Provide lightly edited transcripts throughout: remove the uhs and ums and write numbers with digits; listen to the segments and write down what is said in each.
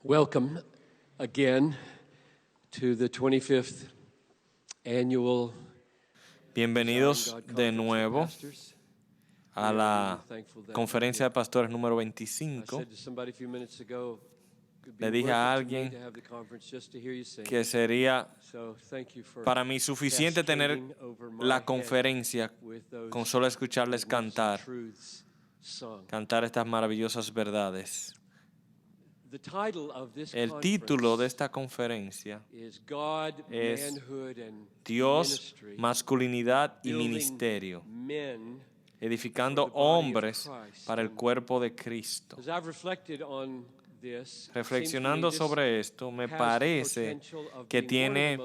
Welcome again to the 25th annual Bienvenidos de nuevo a la conferencia de pastores número 25. Le dije a alguien que sería para mí suficiente tener la conferencia con solo escucharles cantar estas maravillosas verdades. El título de esta conferencia es Dios, masculinidad y ministerio, edificando hombres para el cuerpo de Cristo. Reflexionando sobre esto, me parece que tiene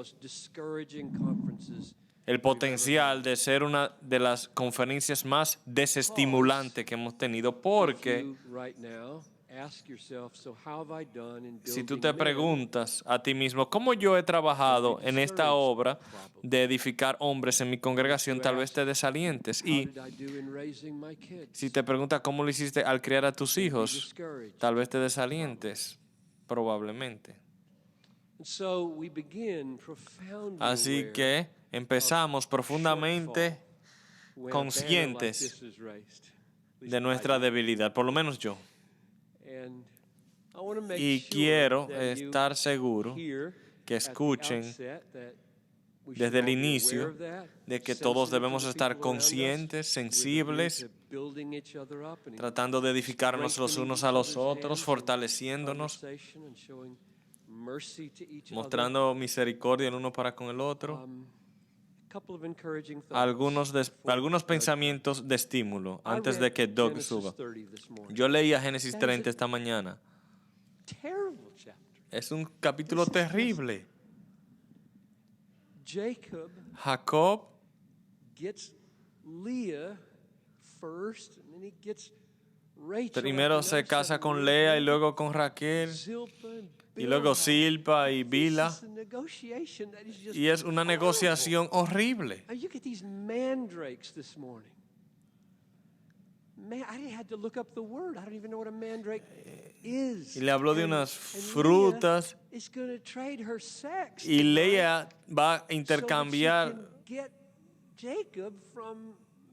el potencial de ser una de las conferencias más desestimulantes que hemos tenido, porque si tú te preguntas a ti mismo, ¿cómo yo he trabajado en esta obra de edificar hombres en mi congregación? Tal vez te desalientes. Y si te preguntas cómo lo hiciste al criar a tus hijos, tal vez te desalientes, probablemente. Así que empezamos profundamente conscientes de nuestra debilidad, por lo menos yo. Y quiero estar seguro que escuchen desde el inicio de que todos debemos estar conscientes, sensibles, tratando de edificarnos los unos a los otros, fortaleciéndonos, mostrando misericordia el uno para con el otro. Algunos pensamientos de estímulo antes de que Doug suba. Yo leía Génesis 30 esta mañana. Es un capítulo terrible. Jacob primero se casa con Lea y luego con Raquel y luego Silpa y Bila, y es una negociación horrible. Y le habló de unas frutas y Lea va a intercambiar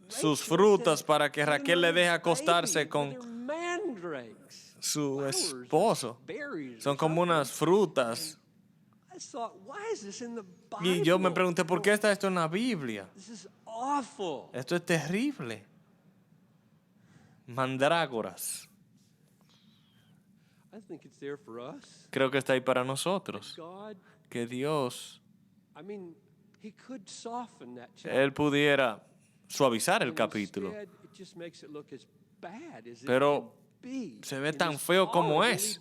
sus frutas para que Raquel le deje acostarse con su esposo. Son como unas frutas. Y yo me pregunté, ¿por qué está esto en la Biblia? Esto es terrible. Mandrágoras. Creo que está ahí para nosotros. Que Dios, Él pudiera suavizar el capítulo, pero se ve tan feo como es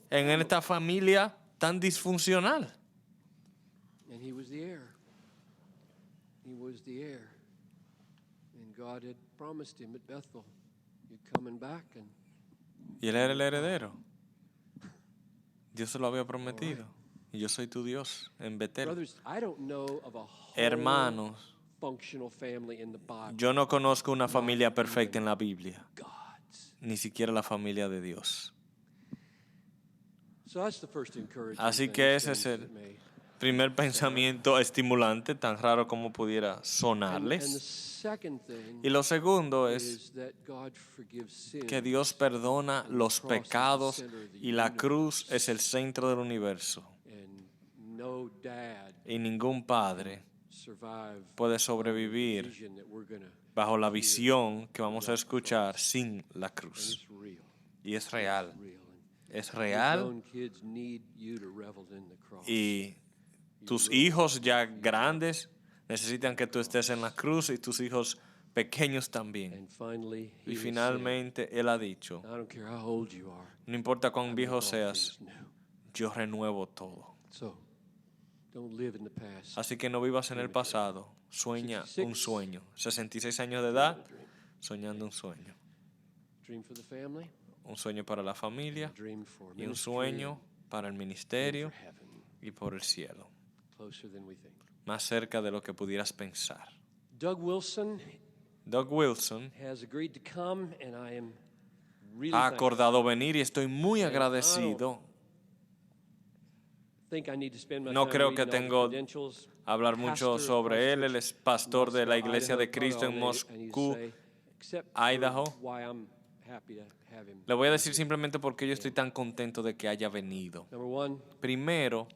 en esta familia tan disfuncional. Y él era el heredero. Dios se lo había prometido. Y yo soy tu Dios en Betel. Hermanos, yo no conozco una familia perfecta en la Biblia, ni siquiera la familia de Dios. Así que ese es el primer pensamiento estimulante, tan raro como pudiera sonarles. Y lo segundo es que Dios perdona los pecados y la cruz es el centro del universo. Y ningún padre puede sobrevivir bajo la visión que vamos a escuchar sin la cruz. Y es real. Es real. Y tus hijos ya grandes necesitan que tú estés en la cruz, y tus hijos pequeños también. Y finalmente Él ha dicho, no importa cuán viejo seas, yo renuevo todo. Así que no vivas en el pasado, sueña un sueño. 66 años de edad, soñando un sueño. Un sueño para la familia y un sueño para el ministerio y por el cielo. Más cerca de lo que pudieras pensar. Doug Wilson ha acordado venir y estoy muy agradecido No creo que tengo hablar mucho sobre él. Él es pastor de la Iglesia de Cristo en Moscú, Idaho. Le voy a decir simplemente por qué yo estoy tan contento de que haya venido. Primero,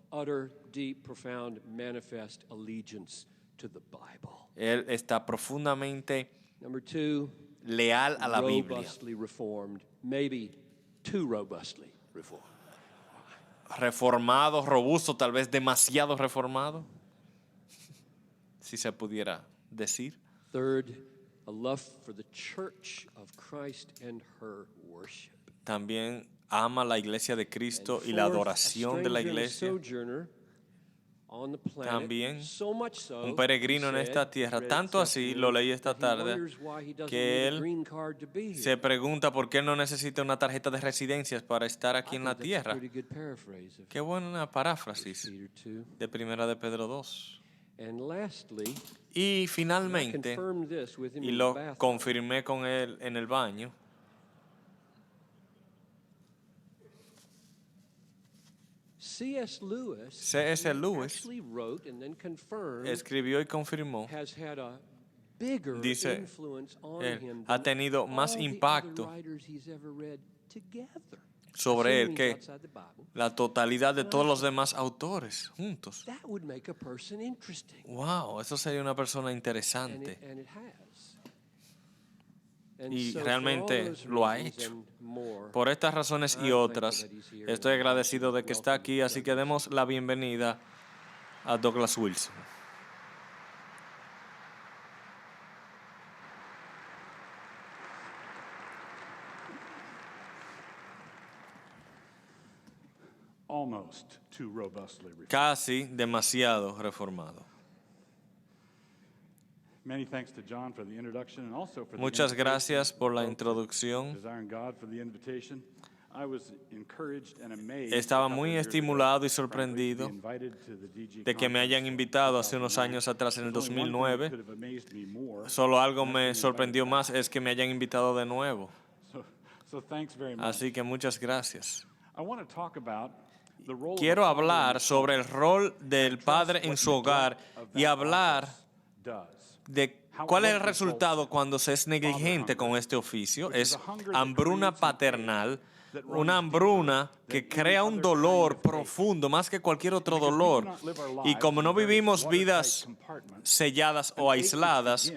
él está profundamente leal a la Biblia. Reformado, robusto, tal vez demasiado reformado, si se pudiera decir. Third, a love for the church of Christ and her worship. También ama la iglesia de Cristo y la adoración de la iglesia. También un peregrino en esta tierra, tanto así, lo leí esta tarde, que él se pregunta por qué él no necesita una tarjeta de residencias para estar aquí en la tierra. Qué buena paráfrasis de Primera de Pedro 2. Y finalmente, y lo confirmé con él en el baño, C.S. Lewis escribió y confirmó, dice, ha tenido más impacto sobre él que la totalidad de todos los demás autores juntos. Wow, eso sería una persona interesante. Y realmente lo ha hecho. Por estas razones y otras, estoy agradecido de que está aquí, así que demos la bienvenida a Douglas Wilson. Casi demasiado reformado. Muchas gracias por la introducción. Estaba muy estimulado y sorprendido de que me hayan invitado hace unos años atrás, en el 2009. Solo algo me sorprendió más, es que me hayan invitado de nuevo. Así que muchas gracias. Quiero hablar sobre el rol del padre en su hogar y hablar de cuál es el resultado cuando se es negligente con este oficio. Es hambruna paternal, una hambruna que crea un dolor profundo más que cualquier otro dolor. Y como no vivimos vidas selladas o aisladas,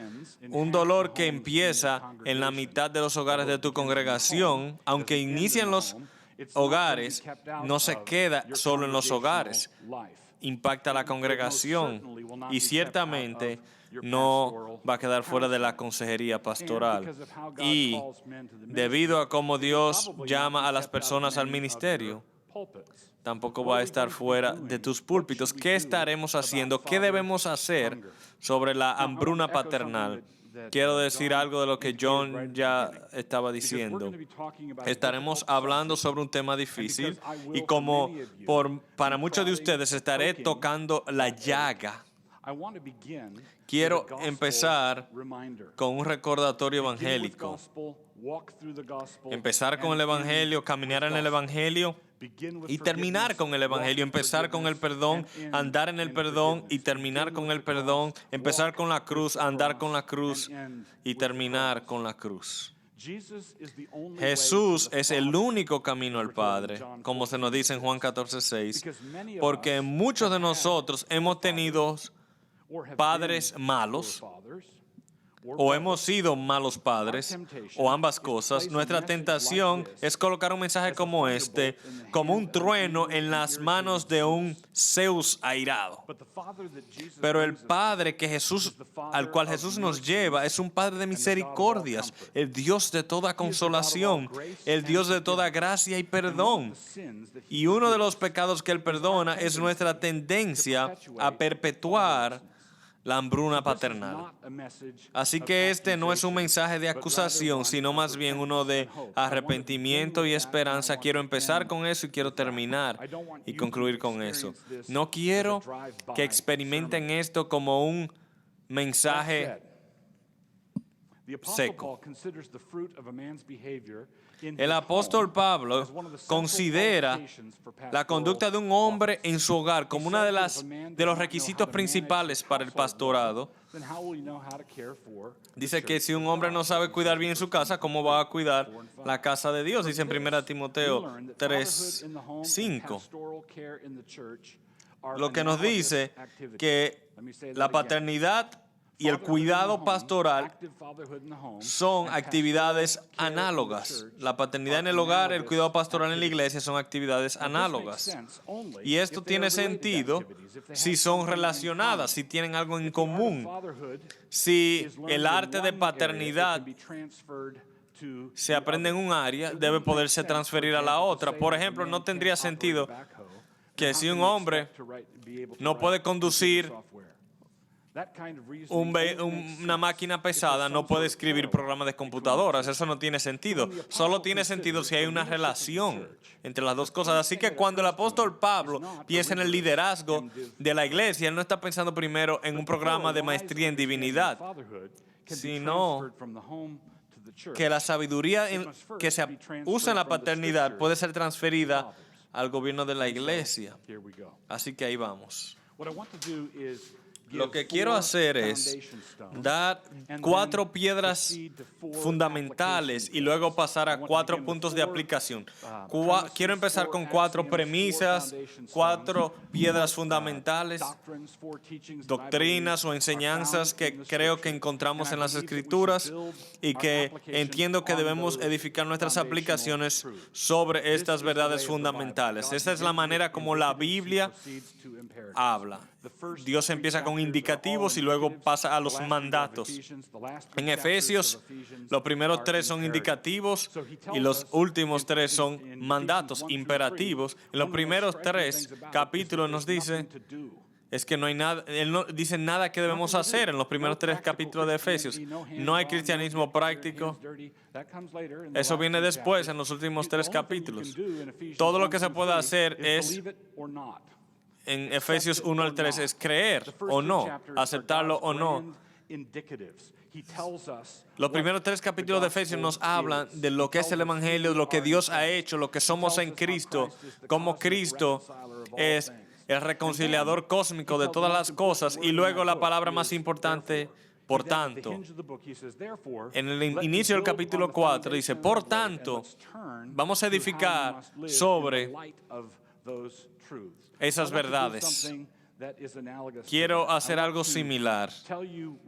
un dolor que empieza en la mitad de los hogares de tu congregación, aunque inicia en los hogares, no se queda solo en los hogares, impacta a la congregación y ciertamente no va a quedar fuera de la consejería pastoral. Y debido a cómo Dios llama a las personas al ministerio, tampoco va a estar fuera de tus púlpitos. ¿Qué estaremos haciendo? ¿Qué debemos hacer sobre la hambruna paternal? Quiero decir algo de lo que John ya estaba diciendo. Estaremos hablando sobre un tema difícil y como para muchos de ustedes estaré tocando la llaga. Quiero empezar con un recordatorio evangélico. Empezar con el evangelio, caminar en el evangelio y terminar con el evangelio. Empezar con el perdón, andar en el perdón y terminar con el perdón. Empezar con la cruz, andar con la cruz y terminar con la cruz. Jesús es el único camino al Padre, como se nos dice en Juan 14:6, porque muchos de nosotros hemos tenido padres malos, o hemos sido malos padres, o ambas cosas. Nuestra tentación es colocar un mensaje como este, como un trueno en las manos de un Zeus airado. Pero el Padre al cual Jesús nos lleva es un Padre de misericordias, el Dios de toda consolación, el Dios de toda gracia y perdón. Y uno de los pecados que Él perdona es nuestra tendencia a perpetuar la hambruna paternal. Así que este no es un mensaje de acusación, sino más bien uno de arrepentimiento y esperanza. Quiero empezar con eso y quiero terminar y concluir con eso. No quiero que experimenten esto como un mensaje seco. El apóstol Pablo considera la conducta de un hombre en su hogar como una de los requisitos principales para el pastorado. Dice que si un hombre no sabe cuidar bien su casa, ¿cómo va a cuidar la casa de Dios? Dice en 1 Timoteo 3:5. Lo que nos dice que la paternidad y el cuidado pastoral son actividades análogas. La paternidad en el hogar, el cuidado pastoral en la iglesia son actividades análogas. Y esto tiene sentido si son relacionadas, si tienen algo en común. Si el arte de paternidad se aprende en un área, debe poderse transferir a la otra. Por ejemplo, no tendría sentido que si un hombre no puede conducir una máquina pesada, no puede escribir programas de computadoras. Eso no tiene sentido. Solo tiene sentido si hay una relación entre las dos cosas. Así que cuando el apóstol Pablo piensa en el liderazgo de la iglesia, él no está pensando primero en un programa de maestría en divinidad, sino que la sabiduría que se usa en la paternidad puede ser transferida al gobierno de la iglesia. Así que ahí vamos. Lo que quiero hacer es dar 4 piedras fundamentales y luego pasar a 4 puntos de aplicación. Quiero empezar con 4 premisas, 4 piedras fundamentales, doctrinas o enseñanzas que creo que encontramos en las Escrituras y que entiendo que debemos edificar nuestras aplicaciones sobre estas verdades fundamentales. Esta es la manera como la Biblia habla. Dios empieza con indicativos y luego pasa a los mandatos. En Efesios, los primeros 3 son indicativos y los últimos 3 son mandatos, imperativos. En los primeros 3 capítulos nos dice es que no hay nada, él no dice nada que debemos hacer en los primeros 3 capítulos de Efesios. No hay cristianismo práctico. Eso viene después, en los últimos 3 capítulos. Todo lo que se puede hacer es, en Efesios 1 al 3, es creer o no, aceptarlo o no. Los primeros 3 capítulos de Efesios nos hablan de lo que es el Evangelio, de lo que Dios ha hecho, lo que somos en Cristo, cómo Cristo es el reconciliador cósmico de todas las cosas. Y luego la palabra más importante, por tanto. En el inicio del capítulo 4 dice, por tanto, vamos a edificar sobre esas verdades. Quiero hacer algo similar.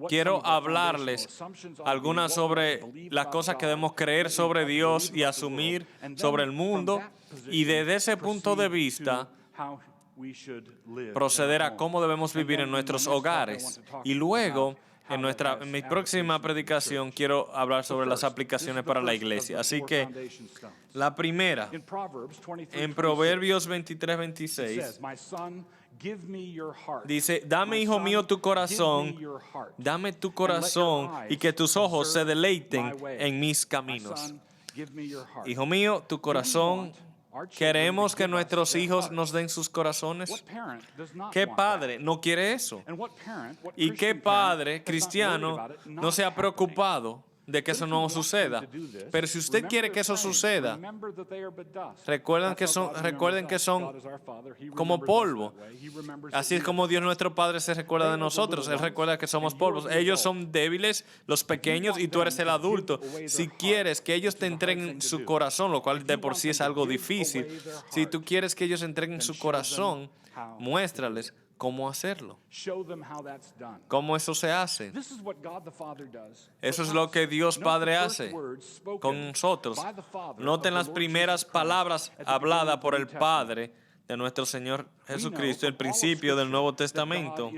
Quiero hablarles algunas sobre las cosas que debemos creer sobre Dios y asumir sobre el mundo, y desde ese punto de vista proceder a cómo debemos vivir en nuestros hogares. Y luego, en mi próxima predicación, quiero hablar sobre las aplicaciones para la iglesia. Así que, la primera, en Proverbios 23:26, dice, dame, hijo mío, tu corazón, dame tu corazón y que tus ojos se deleiten en mis caminos. Hijo mío, tu corazón. ¿Queremos que nuestros hijos nos den sus corazones? ¿Qué padre no quiere eso? ¿Y qué padre cristiano no se ha preocupado de que eso no suceda? Pero si usted quiere que eso suceda, recuerden que son como polvo. Así es como Dios nuestro Padre se recuerda de nosotros. Él recuerda que somos polvos. Ellos son débiles, los pequeños, y tú eres el adulto. Si quieres que ellos te entreguen su corazón, lo cual de por sí es algo difícil, si tú quieres que ellos entreguen su corazón, muéstrales cómo hacerlo. ¿Cómo eso se hace? Eso es lo que Dios Padre hace con nosotros. Noten las primeras palabras habladas por el Padre de nuestro Señor Jesucristo, el principio del Nuevo Testamento.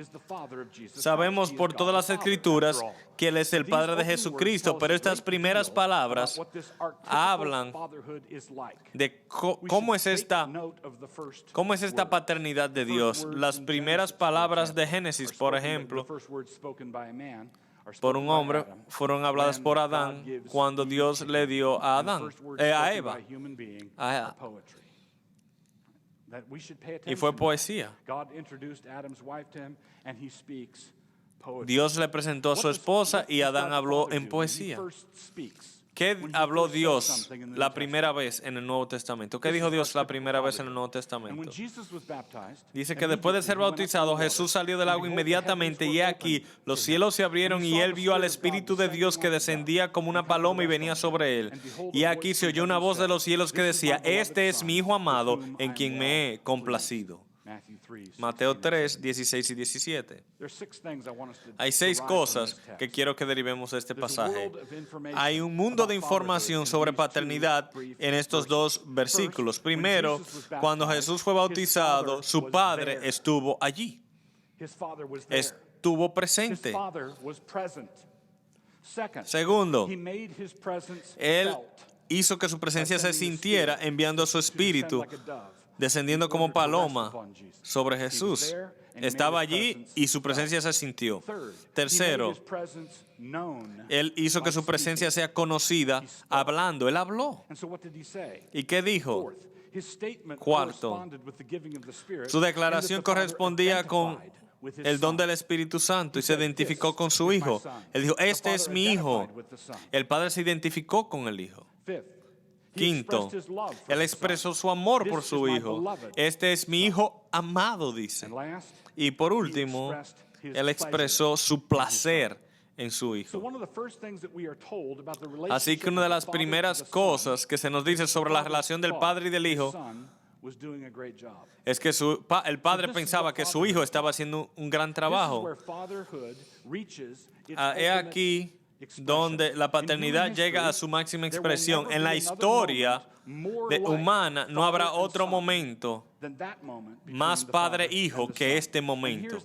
Sabemos por todas las Escrituras que Él es el Padre de Jesucristo, pero estas primeras palabras hablan de cómo es esta paternidad de Dios. Las primeras palabras de Génesis, por ejemplo, por un hombre, fueron habladas por Adán cuando Dios le dio a Eva. Y fue poesía. Dios le presentó a su esposa y Adán habló en poesía. ¿Qué habló Dios la primera vez en el Nuevo Testamento? ¿Qué dijo Dios la primera vez en el Nuevo Testamento? Dice que después de ser bautizado, Jesús salió del agua inmediatamente y aquí los cielos se abrieron y él vio al Espíritu de Dios que descendía como una paloma y venía sobre él. Y aquí se oyó una voz de los cielos que decía, este es mi Hijo amado en quien me he complacido. Mateo 3, 16 y 17. Hay 6 cosas que quiero que derivemos de este pasaje. Hay un mundo de información sobre paternidad en estos 2 versículos. Primero, cuando Jesús fue bautizado, su padre estuvo allí. Estuvo presente. Segundo, él hizo que su presencia se sintiera enviando a su espíritu, descendiendo como paloma sobre Jesús. Estaba allí y su presencia se sintió. Tercero, él hizo que su presencia sea conocida hablando. Él habló. ¿Y qué dijo? Cuarto, su declaración correspondía con el don del Espíritu Santo y se identificó con su Hijo. Él dijo, este es mi Hijo. El Padre se identificó con el Hijo. Quinto, él expresó su amor por su Hijo. Este es mi Hijo amado, dice. Y por último, él expresó su placer en su Hijo. Así que una de las primeras cosas que se nos dice sobre la relación del Padre y del Hijo es que el Padre pensaba que su Hijo estaba haciendo un gran trabajo. He aquí donde la paternidad llega a su máxima expresión. En la historia humana no habrá otro momento más padre-hijo que este momento.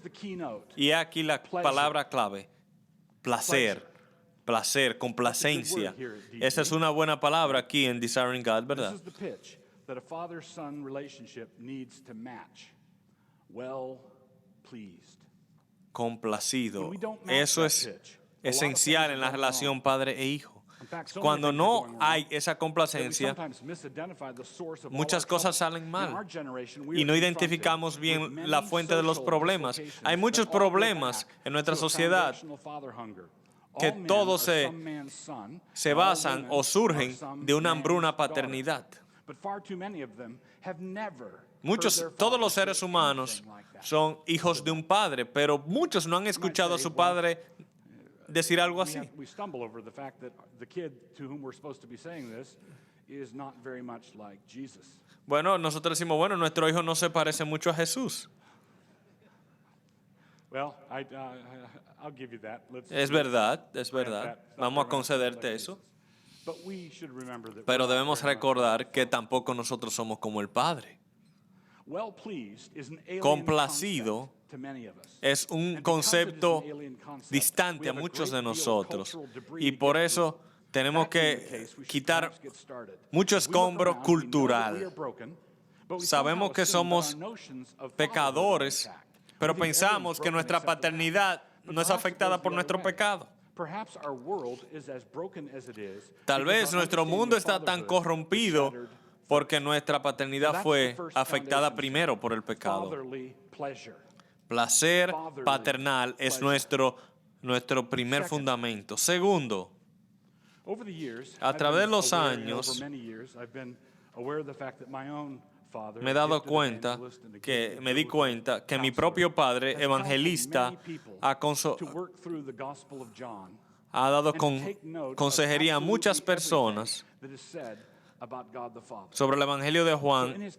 Y aquí la palabra clave, placer, placer, complacencia. Esa es una buena palabra aquí en Desiring God, ¿verdad? Complacido. Eso es esencial en la relación padre e hijo. Cuando no hay esa complacencia, muchas cosas salen mal y no identificamos bien la fuente de los problemas. Hay muchos problemas en nuestra sociedad que todos se basan o surgen de una hambruna paternidad. Todos los seres humanos son hijos de un padre, pero muchos no han escuchado a su padre decir algo así. Bueno, nosotros decimos, bueno, nuestro hijo no se parece mucho a Jesús. Es verdad, es verdad. Vamos a concederte eso. Pero debemos recordar que tampoco nosotros somos como el Padre. Complacido es un concepto distante a muchos de nosotros y por eso tenemos que quitar mucho escombro cultural. Sabemos que somos pecadores, pero pensamos que nuestra paternidad no es afectada por nuestro pecado. Tal vez nuestro mundo está tan corrompido porque nuestra paternidad fue afectada primero por el pecado. Placer paternal es nuestro primer fundamento. Segundo, a través de los años, me di cuenta que mi propio padre evangelista ha dado consejería a muchas personas sobre el Evangelio de Juan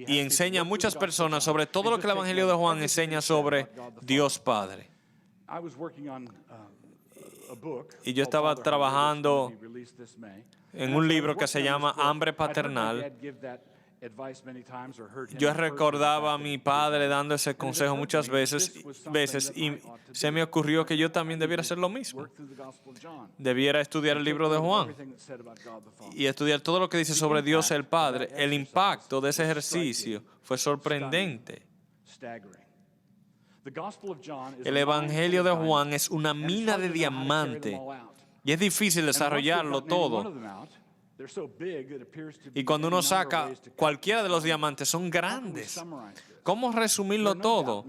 y enseña a muchas personas sobre todo lo que el Evangelio de Juan enseña sobre Dios Padre. Y yo estaba trabajando en un libro que se llama Hambre Paternal. Yo recordaba a mi padre dando ese consejo muchas veces y se me ocurrió que yo también debiera hacer lo mismo. Debiera estudiar el libro de Juan y estudiar todo lo que dice sobre Dios el Padre. El impacto de ese ejercicio fue sorprendente. El Evangelio de Juan es una mina de diamante y es difícil desarrollarlo todo. Y cuando uno saca cualquiera de los diamantes, son grandes. ¿Cómo resumirlo todo?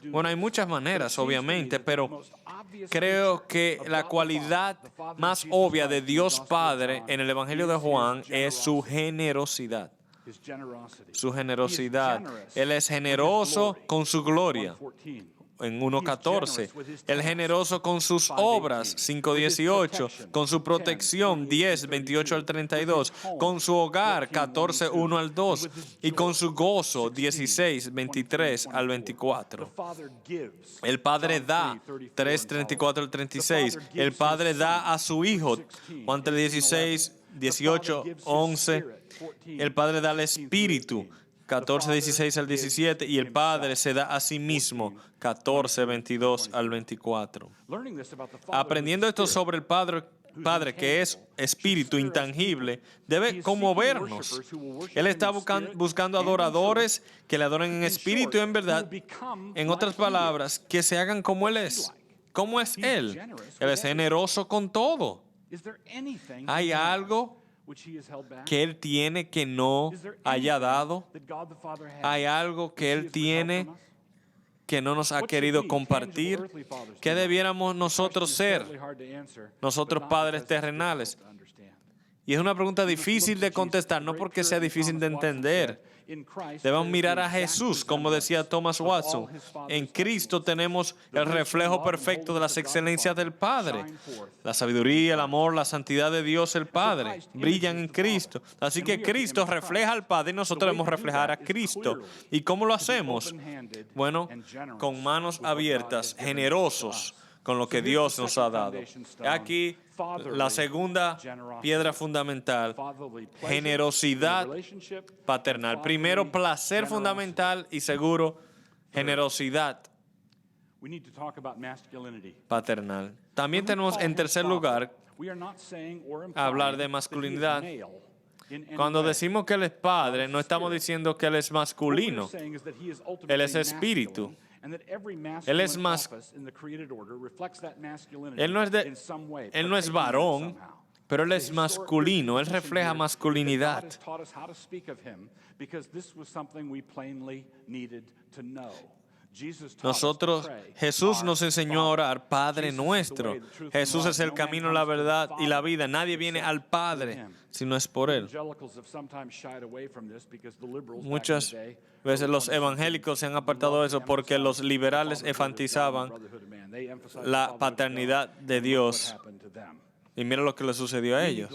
Bueno, hay muchas maneras, obviamente, pero creo que la cualidad más obvia de Dios Padre en el Evangelio de Juan es su generosidad. Su generosidad. Él es generoso con su gloria. En 1.14, el generoso con sus obras, 5.18, con su protección, 10.28 al 32, con su hogar, 14.1 al 2, y con su gozo, 16.23 al 24. El Padre da, 3.34 al 36, el Padre da a su Hijo, Juan 3.16, 18, 11, el Padre da al Espíritu, 14, 16 al 17, y el Padre se da a sí mismo, 14, 22 al 24. Aprendiendo esto sobre el Padre, que es espíritu intangible, debe conmovernos. Él está buscando adoradores que le adoren en espíritu y en verdad. En otras palabras, que se hagan como Él es. ¿Cómo es Él? Él es generoso con todo. ¿Hay algo que Él tiene que no haya dado? ¿Hay algo que Él tiene que no nos ha querido compartir? ¿Qué debiéramos nosotros ser, nosotros padres terrenales? Y es una pregunta difícil de contestar, no porque sea difícil de entender. Debemos mirar a Jesús, como decía Thomas Watson. En Cristo tenemos el reflejo perfecto de las excelencias del Padre. La sabiduría, el amor, la santidad de Dios el Padre brillan en Cristo. Así que Cristo refleja al Padre y nosotros debemos reflejar a Cristo. ¿Y cómo lo hacemos? Bueno, con manos abiertas, generosos con lo que Dios nos ha dado. Aquí la segunda piedra fundamental, generosidad paternal. Primero, placer fundamental y seguro, generosidad paternal. También tenemos en tercer lugar hablar de masculinidad. Cuando decimos que Él es Padre, no estamos diciendo que Él es masculino. Él es espíritu. Él es más. Él no es varón, pero Él es masculino. Él refleja masculinidad. Jesús nos enseñó a orar, Padre nuestro. Jesús es el camino, la verdad y la vida. Nadie viene al Padre si no es por Él. Muchas veces los evangélicos se han apartado de eso porque los liberales enfatizaban la paternidad de Dios. Y mira lo que le sucedió a ellos.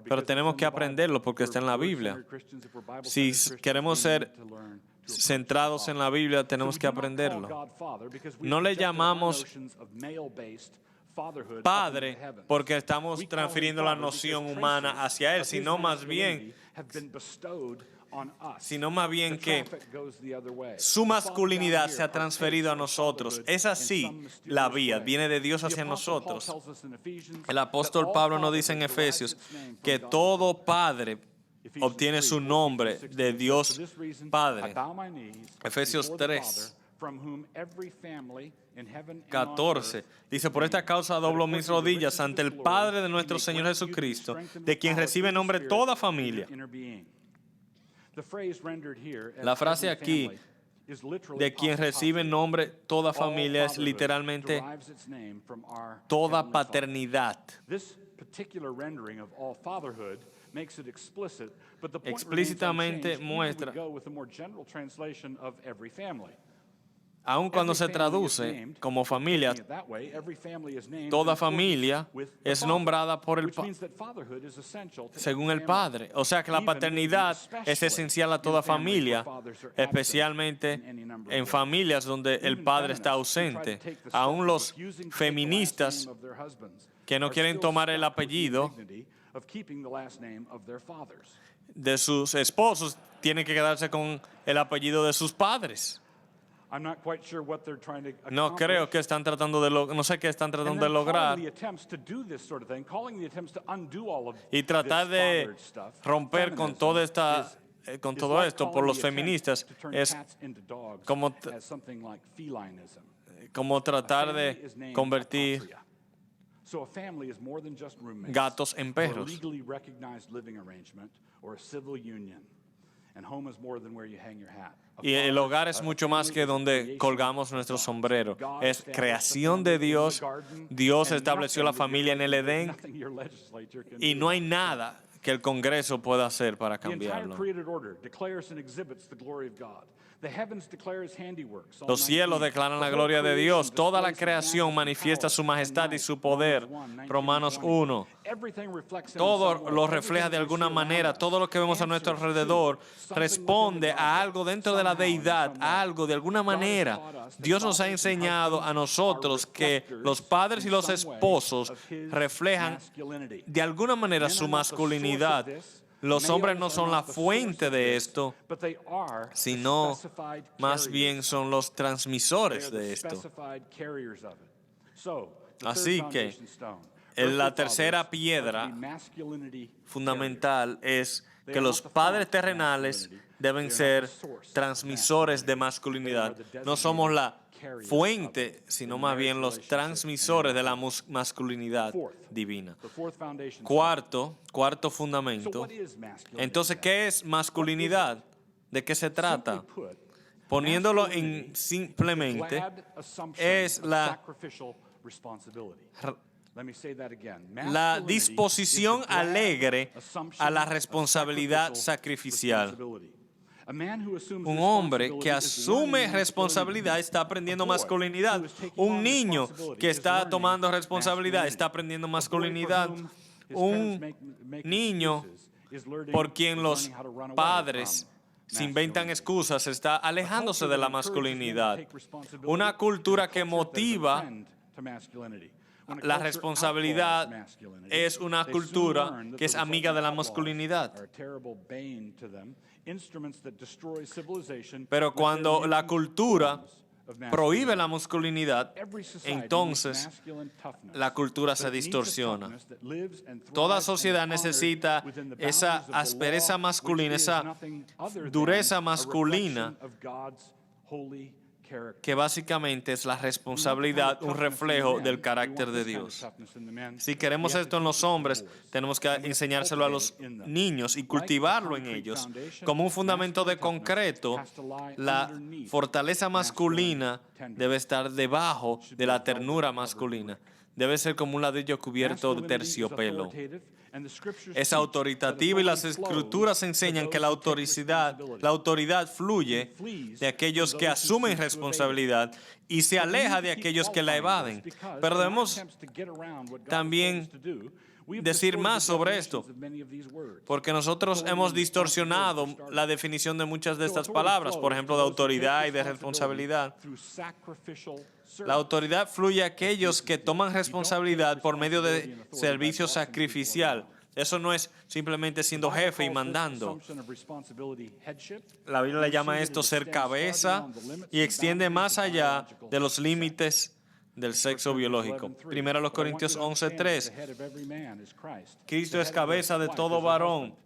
Pero tenemos que aprenderlo porque está en la Biblia. Si queremos ser centrados en la Biblia, tenemos que aprenderlo. No le llamamos Padre porque estamos transfiriendo la noción humana hacia Él, sino más bien que su masculinidad se ha transferido a nosotros. Es así la vía, viene de Dios hacia nosotros. El apóstol Pablo nos dice en Efesios que todo padre obtiene su nombre de Dios Padre. Efesios 3. 14. Dice, por esta causa doblo mis rodillas ante el Padre de nuestro Señor Jesucristo, de quien recibe nombre toda familia. La frase aquí, de quien recibe nombre toda familia, es literalmente toda paternidad. Explícitamente muestra, aun cuando se traduce como familia, toda familia es nombrada por según el Padre. O sea que la paternidad es esencial a toda familia, especialmente en familias donde el padre está ausente. Aún los feministas que no quieren tomar el apellido de sus esposos tienen que quedarse con el apellido de sus padres. No creo que están tratando de no sé qué están tratando de lograr. Y tratar de romper con toda esta con todo esto por los feministas es como tratar de convertir So a family is more than just roommates, gatos en or a perros. legally recognized living arrangement, or a civil union. And home is more than where you hang your hat. Y el hogar es mucho más que donde colgamos nuestro sombrero. Es creación de Dios. Dios estableció la familia en el Edén y no hay nada que el Congreso pueda hacer para cambiarlo. Los cielos declaran la gloria de Dios. Toda la creación manifiesta su majestad y su poder. Romanos 1. Todo lo refleja de alguna manera. Todo lo que vemos a nuestro alrededor responde a algo dentro de la deidad, a algo de alguna manera. Dios nos ha enseñado a nosotros que los padres y los esposos reflejan de alguna manera su masculinidad. Los hombres no son la fuente de esto, sino más bien son los transmisores de esto. Así que la tercera piedra fundamental es que los padres terrenales deben ser transmisores de masculinidad. No somos la fuente, sino más bien los transmisores de la masculinidad divina. Cuarto fundamento. Entonces, ¿qué es masculinidad? ¿De qué se trata? Poniéndolo en simplemente, es la disposición alegre a la responsabilidad sacrificial. Un hombre que asume responsabilidad está aprendiendo masculinidad. Un niño que está tomando responsabilidad está aprendiendo masculinidad. Un niño por quien los padres se inventan excusas está alejándose de la masculinidad. Una cultura que motiva la responsabilidad es una cultura que es amiga de la masculinidad. Pero cuando la cultura prohíbe la masculinidad, entonces la cultura se distorsiona. Toda sociedad necesita esa aspereza masculina, esa dureza masculina, que básicamente es la responsabilidad, un reflejo del carácter de Dios. Si queremos esto en los hombres, tenemos que enseñárselo a los niños y cultivarlo en ellos. Como un fundamento de concreto, la fortaleza masculina debe estar debajo de la ternura masculina. Debe ser como un ladrillo cubierto de terciopelo. Es autoritativa y las escrituras enseñan que la autoridad fluye de aquellos que asumen responsabilidad y se aleja de aquellos que la evaden. Pero debemos también decir más sobre esto, porque nosotros hemos distorsionado la definición de muchas de estas palabras, por ejemplo, de autoridad y de responsabilidad. La autoridad fluye a aquellos que toman responsabilidad por medio de servicio sacrificial. Eso no es simplemente siendo jefe y mandando. La Biblia le llama a esto ser cabeza y extiende más allá de los límites del sexo biológico. Primero los Corintios 11:3. Cristo es cabeza de todo varón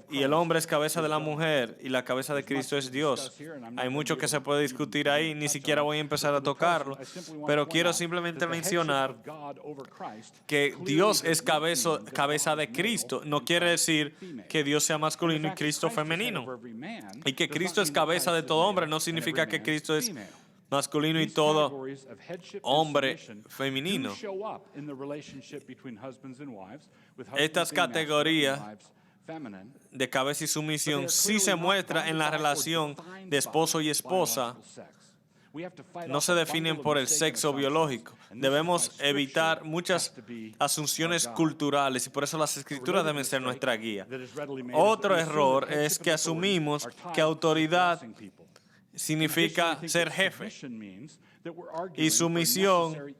y el hombre es cabeza de la mujer y la cabeza de Cristo es Dios. Hay mucho que se puede discutir ahí, ni siquiera voy a empezar a tocarlo, pero quiero simplemente mencionar que Dios es cabeza de Cristo. No quiere decir que Dios sea masculino y Cristo femenino. Y que Cristo es cabeza de todo hombre no significa que Cristo es masculino y todo hombre femenino. Estas categorías de cabeza y sumisión sí se muestra en la relación de esposo y esposa. No se definen por el sexo biológico. Debemos evitar muchas asunciones culturales y por eso las escrituras deben ser nuestra guía. Otro error es que asumimos que autoridad significa ser jefe y sumisión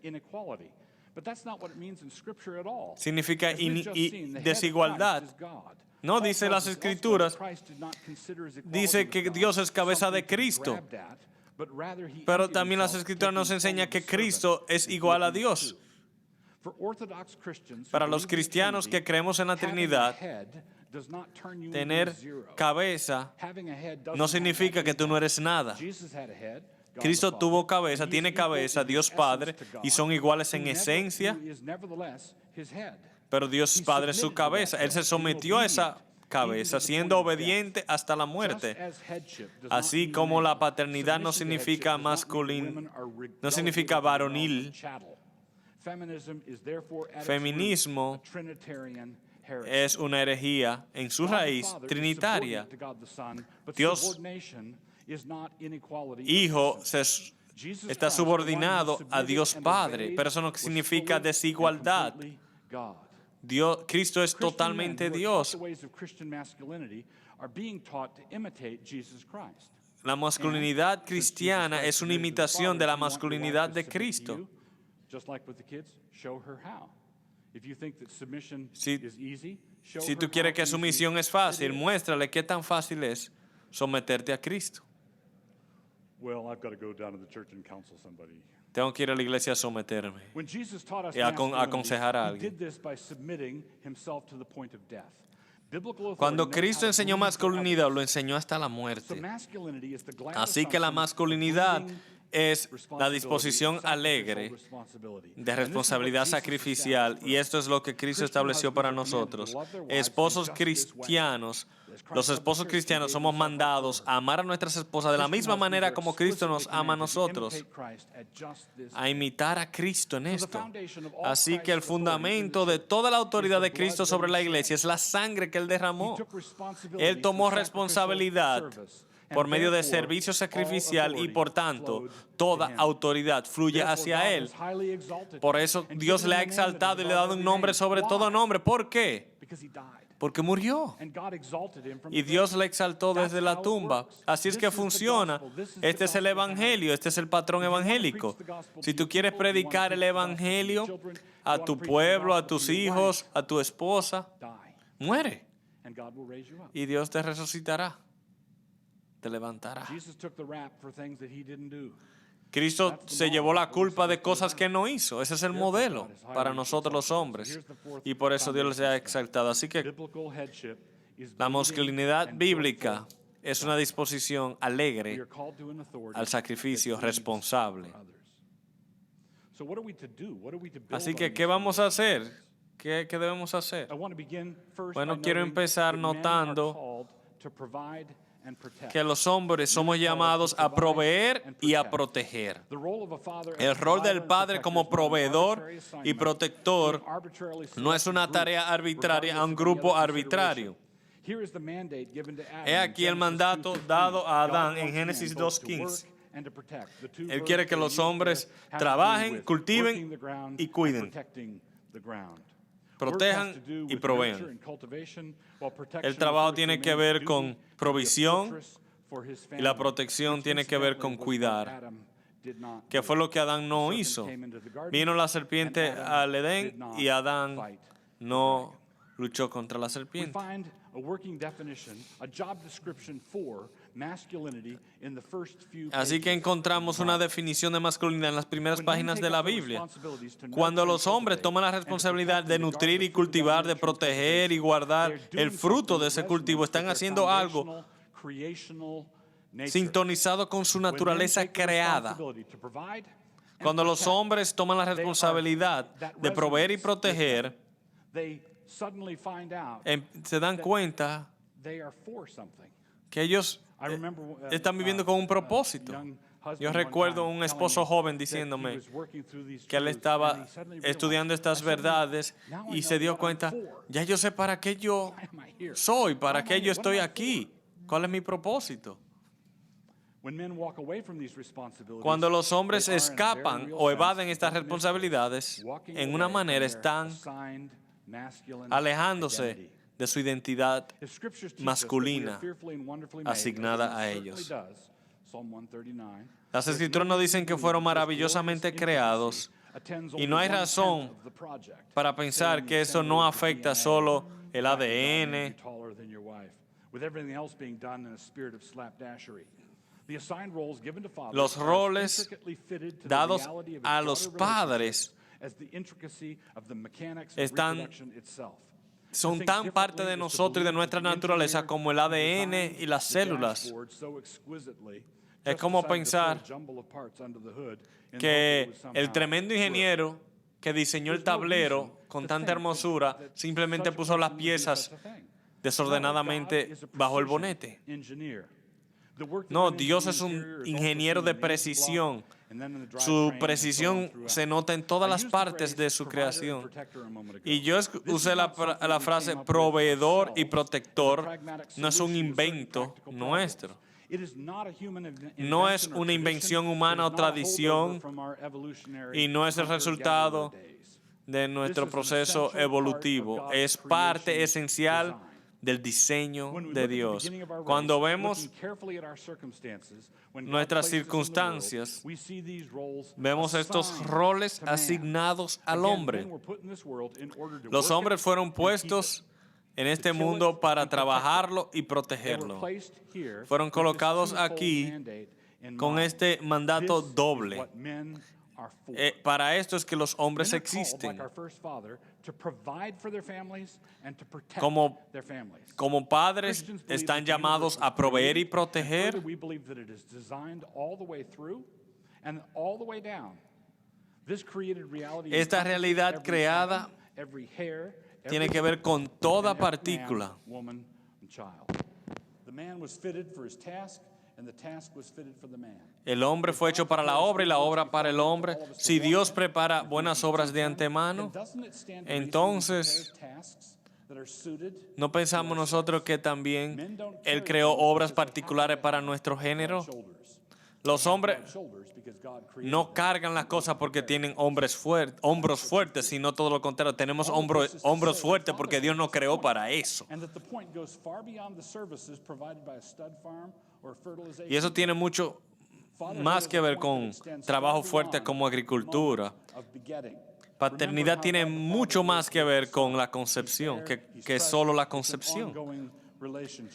significa desigualdad. No dice las escrituras, dice que Dios es cabeza de Cristo, pero también las escrituras nos enseñan que Cristo es igual a Dios. Para los cristianos que creemos en la Trinidad, tener cabeza no significa que tú no eres nada. Cristo the tuvo Father, cabeza, and he's tiene equal cabeza, in his Dios Padre, essence to y God, son iguales en who esencia, who is nevertheless his head. pero Dios He Padre es su submitted to that cabeza. Él se head, being sometió a esa obedient even cabeza, to the siendo point of death. obediente hasta la Just muerte. as headship does not Así mean como la male, paternidad no submission to significa headship does not mean that women are no significa relegated to the realm of varonil. chattel. Feminism is therefore at its Feminismo root a Trinitarian heresy. Es una herejía en su God the raíz Father is trinitaria. subordinate to God the Son, but Dios subordination is not inequality of Hijo essence. Jesus está Christ, the one who subordinado a submitted Dios and Padre, obeyed, pero eso no was significa fully and desigualdad. completely God. Cristo es Christian men totalmente who are taught Dios. the ways of Christian masculinity are being taught to imitate Jesus Christ. La masculinidad And, since cristiana Jesus es Christ una submitted to the imitación Father, de la if you want your wife masculinidad to de submit to Cristo. you, just like with the kids, show her how. If you think that submission Si, is easy, show si her tú quieres how que easy sumisión es it fácil, is. muéstrale qué tan fácil es someterte a Cristo. Well, I've got to go down to the church and counsel somebody. Tengo que ir a la iglesia a someterme. When Jesus taught us Y aconsejar a masculinity, he alguien. did this by submitting himself to the point of death. Biblical authority Cuando knows Cristo how to enseñó bleed for masculinidad, lo others. enseñó hasta la So muerte. masculinity is the glad Así que la assumption of masculinidad bleeding es la responsibility, disposición sacrificial alegre responsibility. de And this is what responsabilidad Jesus sacrificial, established y for esto es lo que Cristo Christian estableció para husbands are commanded nosotros. to love their wives Esposos in just this way. cristianos, As Christ los loved the esposos church, he cristianos gave somos himself up mandados for her. a amar a nuestras esposas de la Christian misma husbands manera are como Cristo nos explicitly ama a commanded to nosotros, imitate Christ at just this a imitar a Cristo en So the esto. foundation of all Así que el Christ's authority in the fundamento de church toda la is autoridad the de Cristo blood sobre that la he iglesia shed. es la sangre que Él derramó. He took responsibility Él tomó through sacrificial responsabilidad service, por and medio de therefore, servicio all sacrificial y authority por tanto flowed toda to him. autoridad fluye Therefore, hacia God Él. has highly exalted Por him eso and Dios given le him ha a name that is exaltado y le ha above dado un every nombre name. sobre todo Why? nombre. ¿Por qué? Because he died. Porque murió. And God exalted him from Y the Dios grave. le exaltó That's desde la how it tumba. works. Así es This que is the funciona. gospel. This is the Este es el gospel evangelio, este es el patrón If you wanna evangélico. preach the gospel Si to tú your quieres people, if you wanna predicar el preach the gospel to your evangelio children, you a wanna tu preach the pueblo, a gospel tus to your hijos, wife, a tu esposa, die, muere. and God will raise you up. Y Dios te resucitará, te levantará. Jesus took the rap for things that he didn't do. Cristo se llevó la culpa de cosas que no hizo. Ese es el modelo para nosotros los hombres. Y por eso Dios les ha exaltado. Así que Biblical headship is la bleeding masculinidad and bíblica joyful. es una disposición We alegre are called to an authority al sacrificio that bleeds responsable. for others. So what are we to do? What are we to build Así on que, these ¿qué vamos a foundations? hacer? ¿Qué debemos hacer? I want to begin first Bueno, by quiero noting empezar that men are notando called to provide and protect. Que los hombres somos llamados a proveer y a proteger. The role of a father as El rol provider del and padre protector como is not an proveedor arbitrary y assignment protector to an arbitrarily no es una selected tarea group, arbitraria a un regardless of any grupo other arbitrario. consideration. Here is the mandate given to Adam He in aquí el Genesis mandato 2:15. dado a God Adán en wants Génesis man both to 2:15. work and to protect. The two Él verbs quiere que that are los used there hombres have to do trabajen, with cultiven working the ground y cuiden. and protecting the ground. Protejan Work has to do y with provean. nurture and cultivation, while protection El trabajo refers to tiene man's que ver duty con to be a provisión fortress for his y la family, protección which tiene que ver incidentally con was what cuidar. Adam did not Que do. fue lo que Adán no The serpent hizo. came into the garden, Vino la and serpiente Adam al did Edén not y Adán fight the no dragon. luchó contra la We serpiente. find a working definition, a job description for masculinity in the first few Así que pages encontramos of the una Bible. definición de masculinidad en las primeras When men páginas take de la up the Biblia. responsibilities to Cuando nurture los and hombres cultivate toman la and to responsabilidad protect de and to guard nutrir the y fruit of that cultivar, de nurture and proteger y cultivation, guardar they're doing el fruto something de ese that cultivo, resonates están with their haciendo algo foundational, creational nature. sintonizado con su When men naturaleza take the creada. responsibility to provide and Cuando los protect, hombres toman la responsabilidad de proveer y proteger, they suddenly find out se dan cuenta they are for something. que ellos I remember, están viviendo con un propósito. young husband Yo one recuerdo time un telling esposo me joven that he diciéndome was working through these que él truths, estaba and he suddenly realized, estudiando estas I suddenly- verdades now I y know se dio what I'm cuenta, for. ya yo sé para qué yo Why am I here? soy, para Why am qué I yo here? What estoy am I aquí, for? cuál es mi propósito. When men walk away from these responsibilities, Cuando los hombres they are in a very escapan real o sense, evaden estas definition, responsabilidades, walking en una away manera from their están assigned masculine alejándose identity. de su identidad If scriptures teach us that masculina we are fearfully and wonderfully made, asignada as it a certainly ellos. does, Psalm 139, Las there's escrituras no nos reason dicen to que believe fueron that this maravillosamente glorious creados intimacy attends y only no hay 1/10 razón of the project, para pensar saying que the eso assembly no of the afecta DNA, solo el the fact that God made ADN, you taller than your wife, with everything else being done in a spirit of slapdashery. The assigned roles given to fathers los are as roles intricately fitted to the dados reality of a his los daughter padres relationships as the intricacy of the mechanics of están- reproduction itself. To son think tan parte differently de is to nosotros y de believe nuestra that the naturaleza engineer como el who ADN designed y las the células. dashboard so exquisitely Es como pensar que el tremendo ingeniero que diseñó el tablero con tanta hermosura simplemente puso las piezas desordenadamente bajo el bonete. No, Dios es un ingeniero de precisión. Su precisión se nota en todas las partes de su creación. Y yo usé la frase proveedor y protector. No es un invento nuestro. No es una invención humana o tradición y no es el resultado de nuestro proceso evolutivo. Es parte esencial del diseño de Dios. Cuando vemos nuestras circunstancias, vemos estos roles asignados al hombre. Los hombres fueron puestos en este mundo para trabajarlo y protegerlo. Fueron colocados aquí con este mandato doble. Para esto es que los hombres existen. Como padres están llamados a proveer y proteger. Esta realidad creada tiene que ver con toda partícula. El hombre fue hecho para la obra y la obra para el hombre. Si Dios prepara buenas obras de antemano, entonces ¿no pensamos nosotros que también Él creó obras particulares para nuestro género? Los hombres no cargan las cosas porque tienen hombros fuertes, sino todo lo contrario. Tenemos hombros fuertes porque Dios nos creó para eso. Y eso tiene mucho más que ver con trabajo fuerte como agricultura. Paternidad tiene mucho más que ver con la concepción que solo la concepción.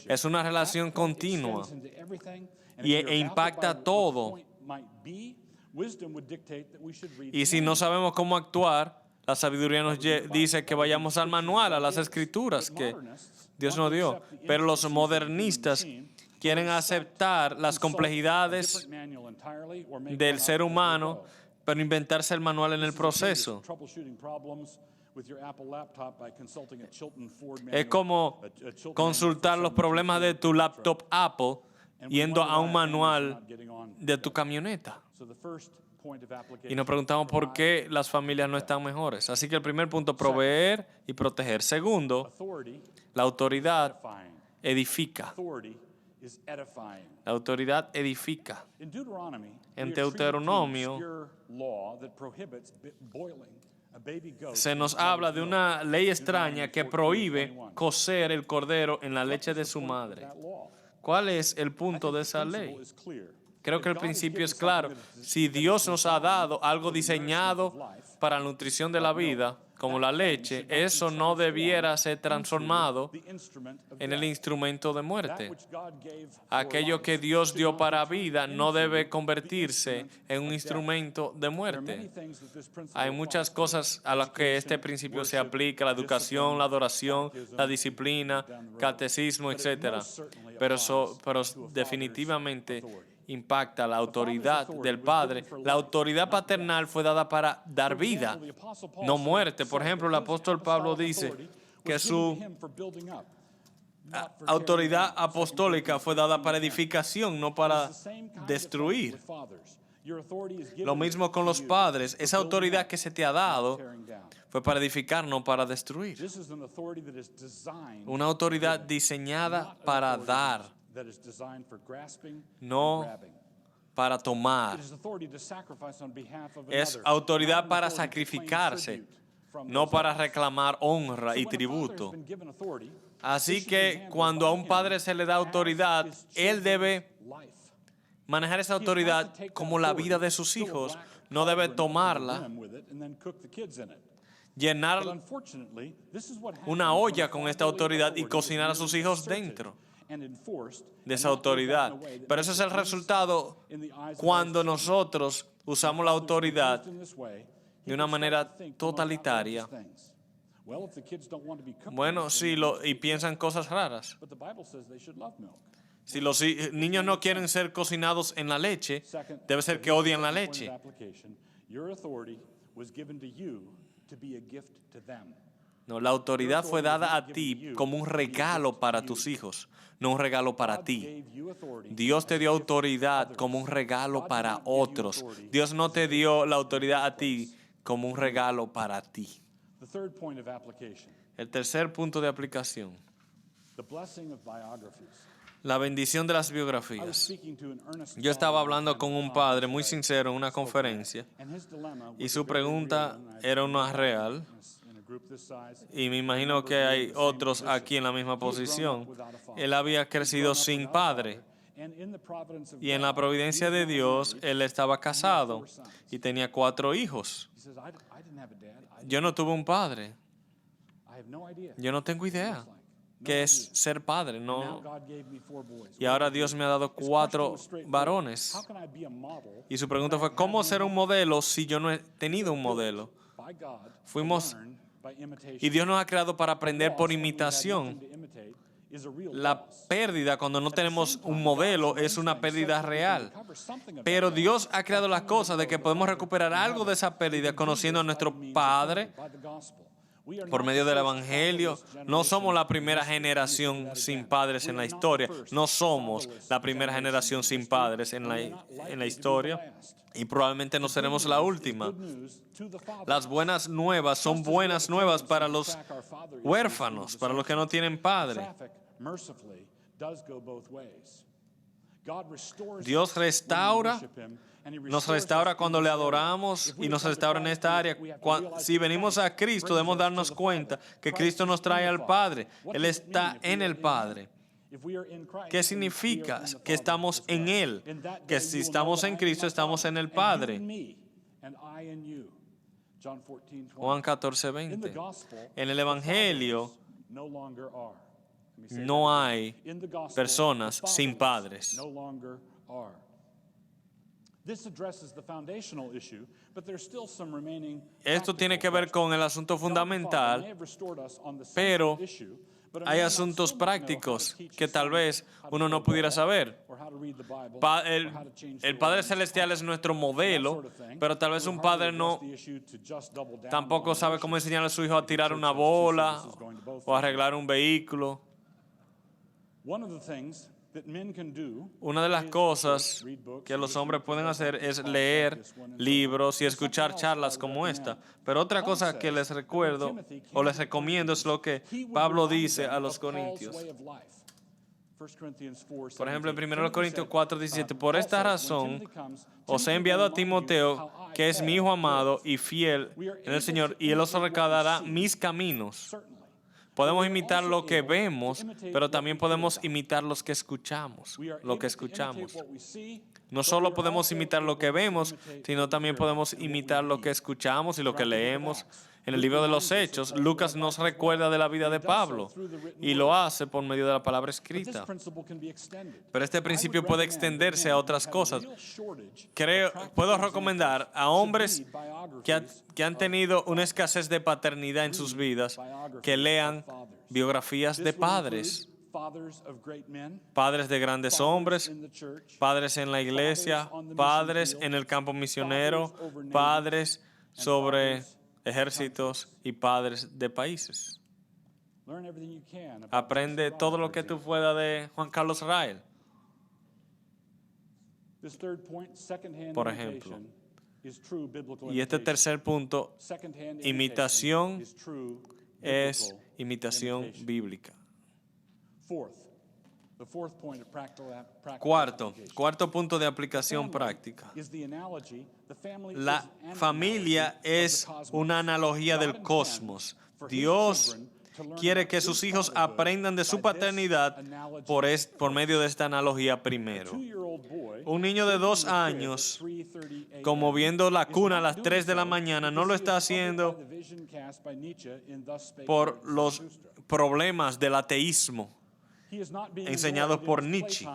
Es una relación continua e impacta todo. Y si no sabemos cómo actuar, la sabiduría nos dice que vayamos al manual, a las escrituras que Dios nos dio. Pero los modernistas quieren aceptar las complejidades del ser humano, pero inventarse el manual en el proceso. Es como consultar los problemas de tu laptop Apple yendo a un manual de tu camioneta. Y nos preguntamos por qué las familias no están mejores. Así que el primer punto, proveer y proteger. Segundo, la autoridad edifica. La autoridad edifica. En Deuteronomio se nos habla de una ley extraña que prohíbe cocer el cordero en la leche de su madre. ¿Cuál es el punto de esa ley? Creo que el principio es claro. Si Dios nos ha dado algo diseñado para la nutrición de la vida, como la leche, eso no debiera ser transformado en el instrumento de muerte. Aquello que Dios dio para vida no debe convertirse en un instrumento de muerte. Hay muchas cosas a las que este principio se aplica: la educación, la adoración, la disciplina, catecismo, etc. Pero definitivamente impacta la autoridad del Padre. La autoridad paternal fue dada para dar vida, no muerte. Por ejemplo, el apóstol Pablo dice que su autoridad apostólica fue dada para edificación, no para destruir. Lo mismo con los padres. Esa autoridad que se te ha dado fue para edificar, no para destruir. Una autoridad diseñada para dar, no para tomar. Es autoridad para sacrificarse, no para reclamar honra y tributo. Así que cuando a un padre se le da autoridad, él debe manejar esa autoridad como la vida de sus hijos. No debe tomarla, llenar una olla con esta autoridad y cocinar a sus hijos dentro de esa autoridad. Pero ese es el resultado cuando nosotros usamos la autoridad de una manera totalitaria. Bueno, sí, y piensan cosas raras. Si los niños no quieren ser cocinados en la leche, debe ser que odian la leche. No, la autoridad fue dada a ti como un regalo para tus hijos, no un regalo para ti. Dios te dio autoridad como un regalo para otros. Dios no te dio la autoridad a ti como un regalo para ti. El tercer punto de aplicación. La bendición de las biografías. Yo estaba hablando con un padre muy sincero en una conferencia y su pregunta era una real. Y me imagino que hay otros aquí en la misma posición. Él había crecido sin padre. Y en la providencia de Dios, él estaba casado y tenía 4 hijos. Yo no tuve un padre. Yo no tengo idea qué es ser padre. No. Y ahora Dios me ha dado 4 varones. Y su pregunta fue, ¿cómo ser un modelo si yo no he tenido un modelo? Y Dios nos ha creado para aprender por imitación. La pérdida cuando no tenemos un modelo es una pérdida real. Pero Dios ha creado las cosas de que podemos recuperar algo de esa pérdida conociendo a nuestro Padre por medio del Evangelio. No somos la primera generación sin padres en la historia. No somos la primera generación sin padres en la historia. Y probablemente no seremos la última. Las buenas nuevas son buenas nuevas para los huérfanos, para los que no tienen padre. Dios nos restaura cuando le adoramos y nos restaura en esta área. Si venimos a Cristo, debemos darnos cuenta que Cristo nos trae al Padre. Él está en el Padre. ¿Qué significa? Que estamos en Él. Que si estamos en Cristo, estamos en el Padre. Juan 14:20. En el Evangelio no hay personas sin padres. Esto tiene que ver con el asunto fundamental, pero hay asuntos prácticos que tal vez uno no pudiera saber. El Padre Celestial es nuestro modelo, pero tal vez un padre tampoco sabe cómo enseñar a su hijo a tirar una bola o a arreglar un vehículo. Una de las cosas que los hombres pueden hacer es leer libros y escuchar charlas como esta. Pero otra cosa que les recuerdo o les recomiendo es lo que Pablo dice a los corintios. Por ejemplo, en 1 Corintios 4:17, por esta razón os he enviado a Timoteo, que es mi hijo amado y fiel en el Señor, y él os recordará mis caminos. Podemos imitar lo que vemos, pero también podemos imitar lo que escuchamos. No solo podemos imitar lo que vemos, sino también podemos imitar lo que escuchamos y lo que leemos. En el libro de los Hechos, Lucas nos recuerda de la vida de Pablo y lo hace por medio de la palabra escrita. Pero este principio puede extenderse a otras cosas. Puedo recomendar a hombres que han tenido una escasez de paternidad en sus vidas que lean biografías de padres. Padres de grandes hombres, padres en la iglesia, padres en el campo misionero, padres sobre ejércitos y padres de países. Aprende todo lo que tú puedas de Juan Carlos Rael, por ejemplo. Y este tercer punto, imitación es imitación bíblica. Cuarto punto de aplicación práctica. La familia es una analogía del cosmos. Dios quiere que sus hijos aprendan de su paternidad por medio de esta analogía primero. Un niño de 2 años, como viendo la cuna a las 3 de la mañana, no lo está haciendo por los problemas del ateísmo enseñados por Nietzsche,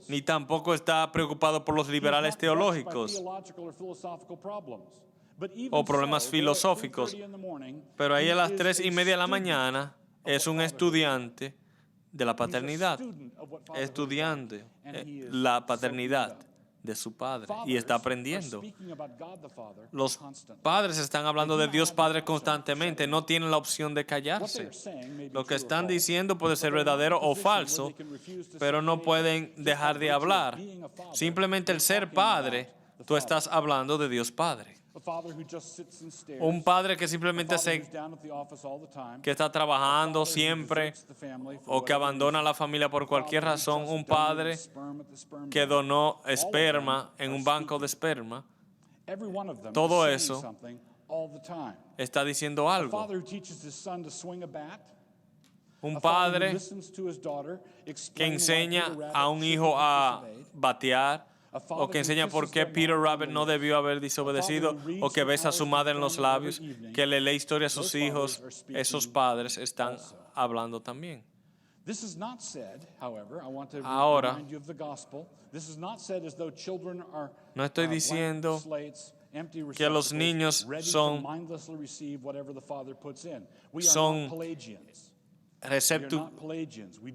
ni tampoco está preocupado por los liberales teológicos o problemas filosóficos, pero ahí a las 3:30 de la mañana es un estudiante de la paternidad, estudiando la paternidad de su padre y está aprendiendo. Los padres están hablando de Dios Padre constantemente, no tienen la opción de callarse. Lo que están diciendo puede ser verdadero o falso, pero no pueden dejar de hablar. Simplemente el ser padre, tú estás hablando de Dios Padre. Un padre que simplemente que está trabajando siempre o que abandona a la familia por cualquier razón. Un padre que donó esperma en un banco de esperma. Todo eso está diciendo algo. Un padre que enseña a un hijo a batear, o que enseña por qué Peter Rabbit no debió haber desobedecido, o que besa a su madre en los labios, que le lee historia a sus hijos, esos padres están hablando también. Ahora, no estoy diciendo que los niños son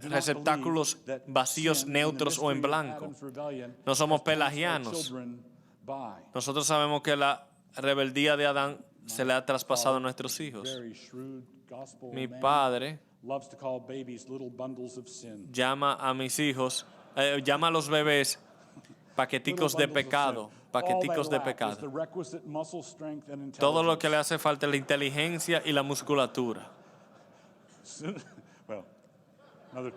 receptáculos vacíos, neutros o en blanco. No somos pelagianos. Nosotros sabemos que la rebeldía de Adán se le ha traspasado a nuestros hijos. Mi padre llama a mis hijos, llama a los bebés paqueticos de pecado. Paqueticos de pecado. Todo lo que le hace falta es la inteligencia y la musculatura. Well, another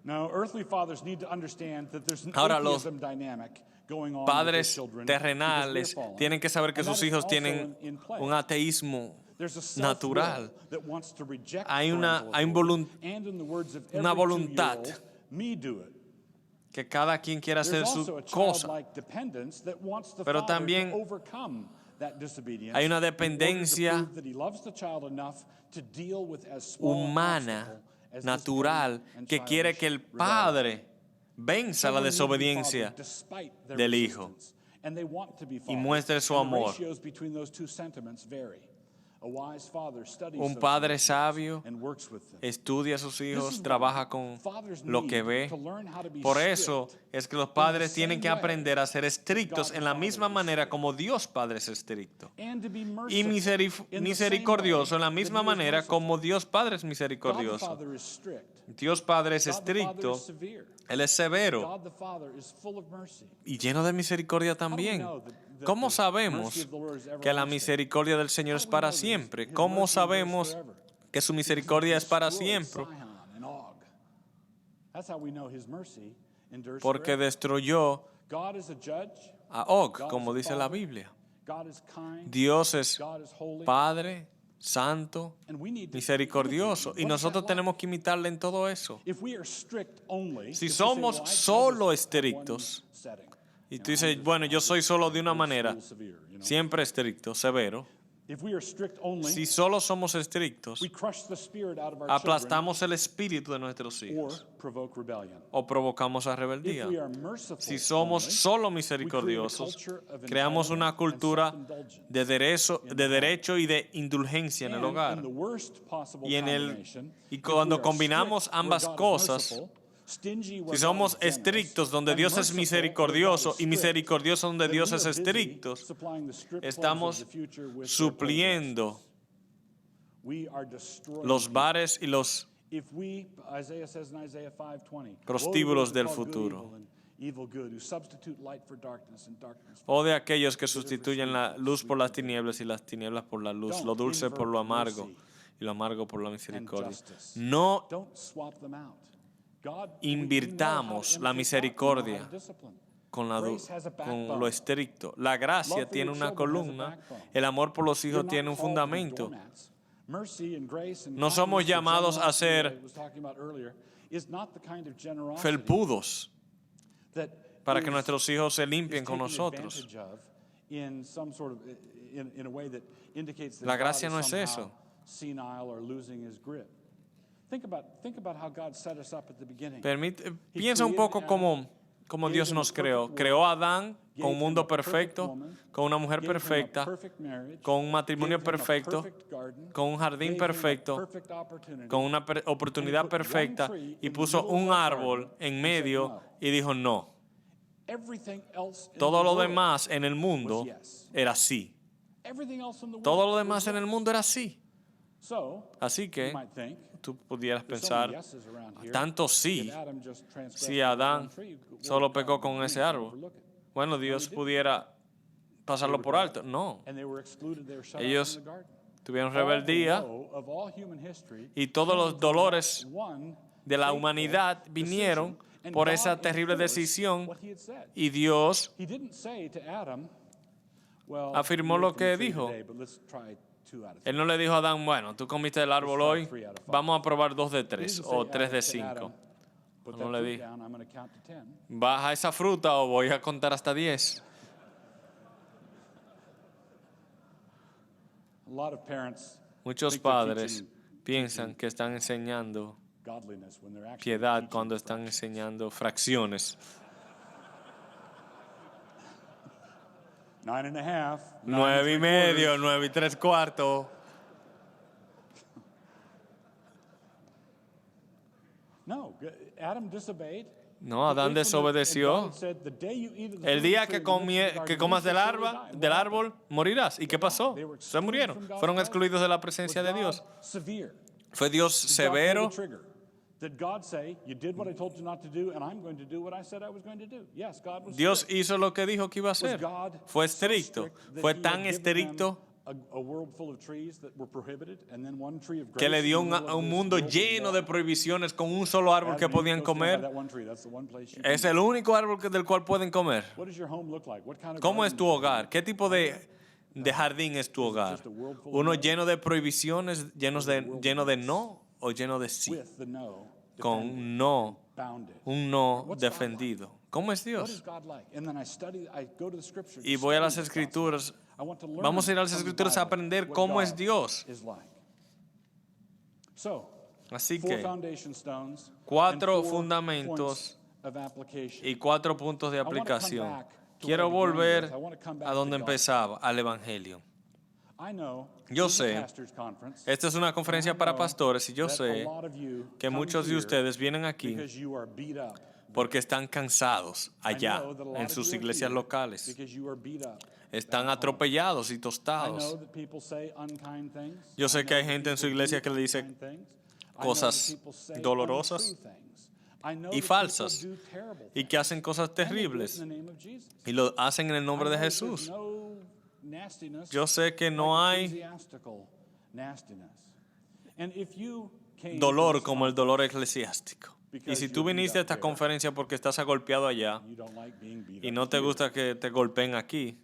Now, earthly fathers need to understand that there's an atheism dynamic going on with their Padres children terrenales because they're fallen. tienen que saber que And that sus is hijos also tienen in play. un ateísmo There's a self-will natural. that wants to reject Hay parental una authority. And in the words of una every voluntad 2-year-old, me do it. que cada quien quiera hacer There's su also a cosa. childlike dependence that wants the Pero father también to overcome that disobedience hay una in order to dependencia prove that he loves the child enough to deal with as small an humana, obstacle as this natural, petty and que quiere childish que el rebellion. padre venza la Children need to be desobediencia fathered despite their del hijo resistance, and they want to be y fathered. muestre su And the amor. ratios between those two sentiments vary. A wise father studies Un those padre relationships sabio and works with them. estudia a sus This hijos, is why trabaja con fathers lo need que ve. to learn how to be Por eso strict es que los in padres the tienen same que way aprender a ser estrictos God en la the misma Father is manera strict. como Dios Padre es estricto. And to be Y merciful in the same misericordioso en la way misma that he is manera merciful. como Dios Padre es God the misericordioso. Father is strict. Dios Padre es God the Father estricto, is severe. Él es severo God the Father is full of mercy. y lleno de misericordia también. ¿Cómo sabemos que la misericordia del Señor es para siempre? ¿Cómo sabemos que su misericordia es para siempre? Porque destruyó a Og, como dice la Biblia. Dios es Padre, Santo, misericordioso, y nosotros tenemos que imitarle en todo eso. Si somos solo estrictos, y tú dices, bueno, yo soy solo de una manera, siempre estricto, severo. Si solo somos estrictos, aplastamos el espíritu de nuestros hijos o provocamos a rebeldía. Si somos solo misericordiosos, creamos una cultura de derecho y de indulgencia en el hogar. Y cuando combinamos ambas cosas, si somos estrictos donde Dios es misericordioso y misericordioso donde Dios es estricto, estamos supliendo los bares y los prostíbulos del futuro, o de aquellos que sustituyen la luz por las tinieblas y las tinieblas por la luz, lo dulce por lo amargo y lo amargo por la misericordia. No invirtamos la misericordia con lo estricto. La gracia tiene una columna, el amor por los hijos tiene un fundamento. No somos llamados a ser felpudos para que nuestros hijos se limpien con nosotros. La gracia no es eso. Piensa un poco como Dios nos creó. Creó a Adán con un mundo perfecto, con una mujer perfecta, con un matrimonio perfecto, con un jardín perfecto, con una oportunidad perfecta, y puso un árbol en medio y dijo no. Todo lo demás en el mundo era sí. Todo lo demás en el mundo era sí. Así que tú pudieras pensar, tanto sí, si Adán solo pecó con ese árbol. Bueno, Dios pudiera pasarlo por alto. No. Ellos tuvieron rebeldía y todos los dolores de la humanidad vinieron por esa terrible decisión, y Dios afirmó lo que dijo. Él no le dijo a Adán, bueno, tú comiste el árbol hoy, vamos a probar 2 de 3 o 3 de 5. No le dijo, baja esa fruta o voy a contar hasta 10. Muchos padres piensan que están enseñando piedad cuando están enseñando fracciones. 9.5, 9.5, 9 3/4. No, Adán desobedeció. El día que comas del árbol, morirás. ¿Y qué pasó? Se murieron. Fueron excluidos de la presencia de Dios. Fue Dios severo. Dios hizo lo que dijo que iba a hacer. Fue estricto. Fue tan estricto que le dio a un mundo lleno de prohibiciones con un solo árbol que podían comer. Es el único árbol del cual pueden comer. ¿Cómo es tu hogar? ¿Qué tipo de jardín es tu hogar? ¿Uno lleno de prohibiciones, lleno de no, o lleno de sí? Con no, un no defendido. ¿Cómo es Dios? Y voy a las Escrituras. Vamos a ir a las Escrituras a aprender cómo es Dios. Así que 4 fundamentos y 4 puntos de aplicación. Quiero volver a donde empezaba, al Evangelio. Yo sé, esta es una conferencia para pastores, y yo sé que muchos de ustedes vienen aquí porque están cansados allá en sus iglesias locales. Están atropellados y tostados. Yo sé que hay gente en su iglesia que le dice cosas dolorosas y falsas, y que hacen cosas terribles, y lo hacen en el nombre de Jesús. Yo sé que no hay dolor como el dolor eclesiástico. Y si tú viniste a esta conferencia porque estás agolpeado allá y no te gusta que te golpeen aquí,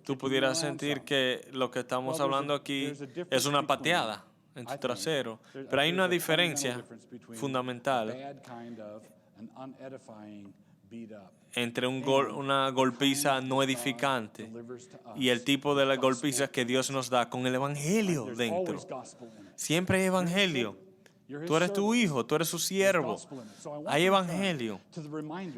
tú pudieras sentir que lo que estamos hablando aquí es una pateada en tu trasero. Pero hay una diferencia fundamental entre una golpiza no edificante y el tipo de la golpiza que Dios nos da con el Evangelio dentro. Siempre hay Evangelio. Tú eres tu hijo, tú eres su siervo. Hay Evangelio.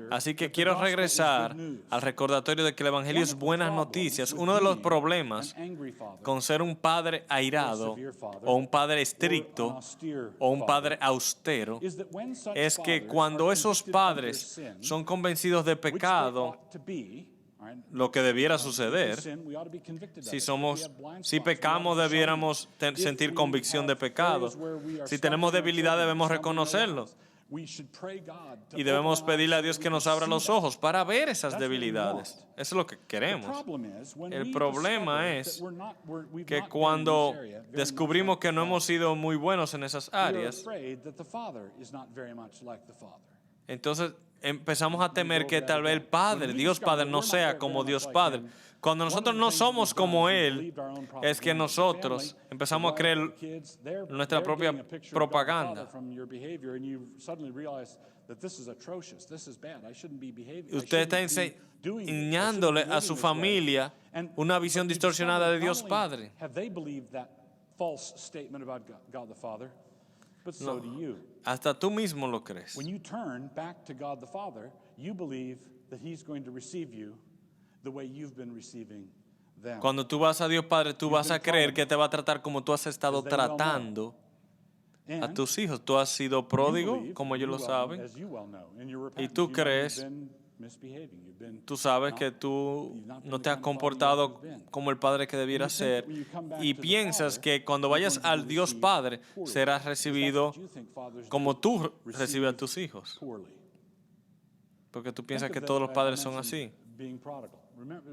Así que quiero regresar al recordatorio de que el Evangelio es buenas noticias. Uno de los problemas con ser un padre airado, o un padre estricto, o un padre austero, es que cuando esos padres son convencidos de pecado, lo que debiera suceder, si pecamos debiéramos sentir convicción de pecado. Si tenemos debilidad debemos reconocerlo. Y debemos pedirle a Dios que nos abra los ojos para ver esas debilidades. Eso es lo que queremos. El problema es que cuando descubrimos que no hemos sido muy buenos en esas áreas, entonces empezamos a temer que tal vez el Padre, Dios Padre, no sea como Dios Padre. Cuando nosotros no somos como Él, es que nosotros empezamos a creer nuestra propia propaganda. Usted está enseñándole a su familia una visión distorsionada de Dios Padre. No, hasta tú mismo lo crees. that he's going to receive you the way you've been receiving them. Cuando tú vas a Dios Padre, tú vas a creer que te va a tratar como tú has estado tratando a And tus hijos. Tú has sido you pródigo, believe, como ellos lo as saben. you well know, in your Y repentance, tú you know you've crees, been misbehaving. You've been tú sabes not- que tú you've not been no the te has kind of father you comportado ought to have been. como el padre que debieras You think ser. that when you come back Y to the piensas Father, que cuando you're vayas going to be al Dios received Padre poorly, serás because that's recibido what you think fathers como do, tú recibes a receive tus hijos. poorly. Porque tú Think piensas of que that, todos los I padres son mentioned así. being prodigal.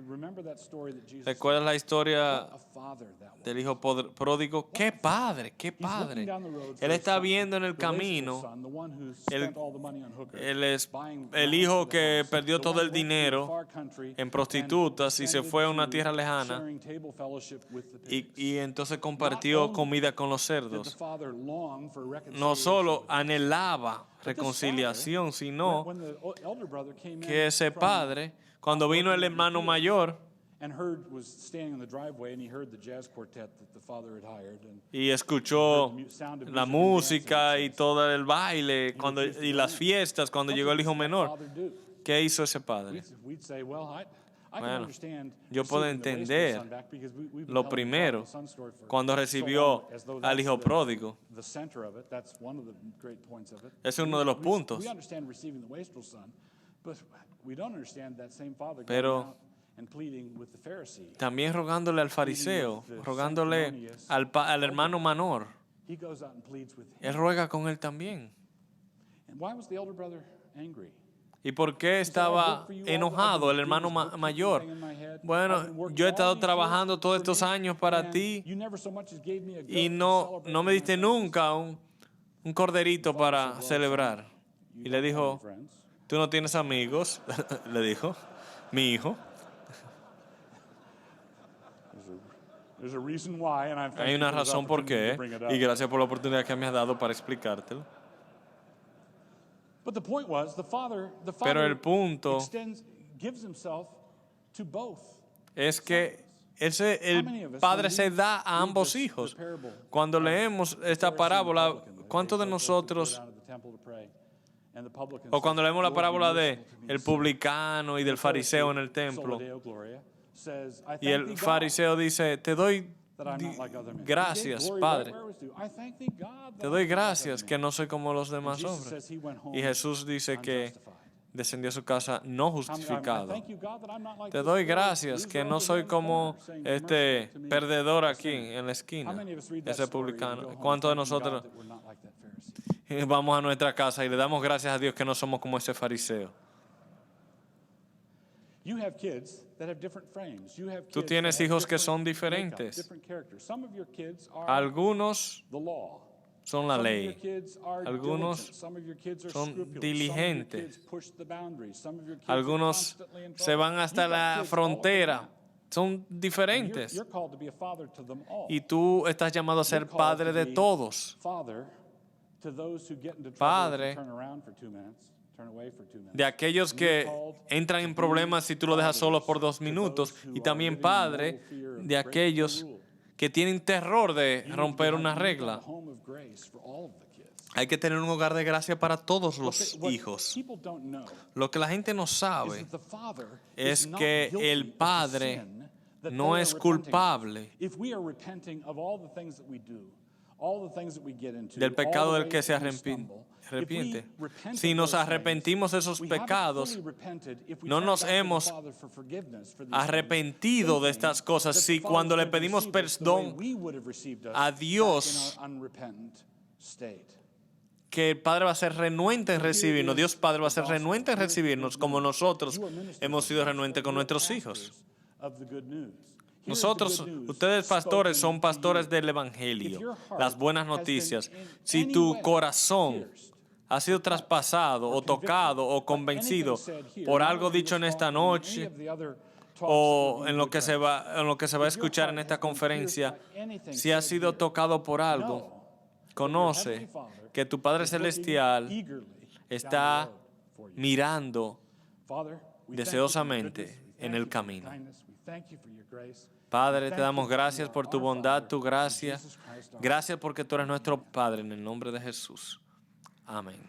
Remember that story that Jesus ¿Recuerdas said? la historia What a father that was. del hijo pródigo? ¡Qué padre! ¡Qué He's looking padre! down the road for Él his está son, viendo en el the wastrel camino son, the one who el- spent all the money on hookers, el buying ground hijo for the que house, perdió the todo one el who went to a dinero far country en and prostitutas y se fue a una descended tierra to lejana sharing table fellowship with the y pigs. entonces compartió only comida con los Did the cerdos. father long for No reconciliation solo with them? anhelaba But this reconciliación, father, sino when the elder brother came que in ese from padre, cuando vino el hermano mayor and was standing in the driveway and he heard the jazz quartet that the father had hired and y escuchó sound of la music and música dancing, y it says, todo el baile cuando, refused to y go las in. fiestas cuando what llegó did el hijo that menor, father do? ¿qué hizo ese padre? We'd say, well, I can Bueno, understand yo puedo receiving the wastrel entender son back because we've been lo telling the primero prodigal son story for cuando so recibió long, as though al that's hijo pródigo. the center of it. That's one of the great points of it. Es uno de los We puntos. understand receiving the wastrel son, but we don't understand that same father Pero going out and pleading with the Pharisee. También rogándole al fariseo, rogándole al hermano menor. He goes out and pleads with Él him. ruega con él también. And why was the elder brother angry? ¿Y por qué estaba enojado el hermano mayor? Bueno, yo he estado trabajando todos estos años para ti y no me diste nunca un corderito para celebrar. Y le dijo, ¿tú no tienes amigos? Le dijo, mi hijo. Hay una razón por qué, y gracias por la oportunidad que me has dado para explicártelo. Pero el punto es que el padre se da a ambos hijos. Cuando leemos esta parábola, ¿cuántos de nosotros, o cuando leemos la parábola de el publicano y del fariseo en el templo, y el fariseo dice, te doy gracias, Padre. Te doy gracias que no soy como los demás hombres. Y Jesús dice que descendió a su casa no justificado. Te doy gracias que no soy como este perdedor aquí en la esquina, ese publicano. ¿Cuántos de nosotros vamos a nuestra casa y le damos gracias a Dios que no somos como ese fariseo? Tú tienes hijos que son diferentes. Algunos son la ley. Algunos son diligentes. Algunos se van hasta la frontera. Son diferentes. Y tú estás llamado a ser padre de todos. Padre de aquellos que entran en problemas si tú lo dejas solo por 2 minutos. Y también padre de aquellos que tienen terror de romper una regla. Hay que tener un hogar de gracia para todos los hijos. Lo que la gente no sabe es que el padre no es culpable del pecado del que se arrepiente. Si nos arrepentimos de esos pecados, no nos hemos arrepentido de estas cosas. Si cuando le pedimos perdón a Dios, que el Padre va a ser renuente en recibirnos, Dios Padre va a ser renuente en recibirnos como nosotros hemos sido renuentes con nuestros hijos. Nosotros, ustedes pastores, son pastores del Evangelio, las buenas noticias. Si tu corazón ha sido traspasado o tocado o convencido por algo dicho en esta noche o en lo que se va a escuchar en esta conferencia, si has sido tocado por algo, conoce que tu Padre Celestial está mirando deseosamente en el camino. Padre, te damos gracias por tu bondad, tu gracia. Gracias porque tú eres nuestro Padre, en el nombre de Jesús. Amén.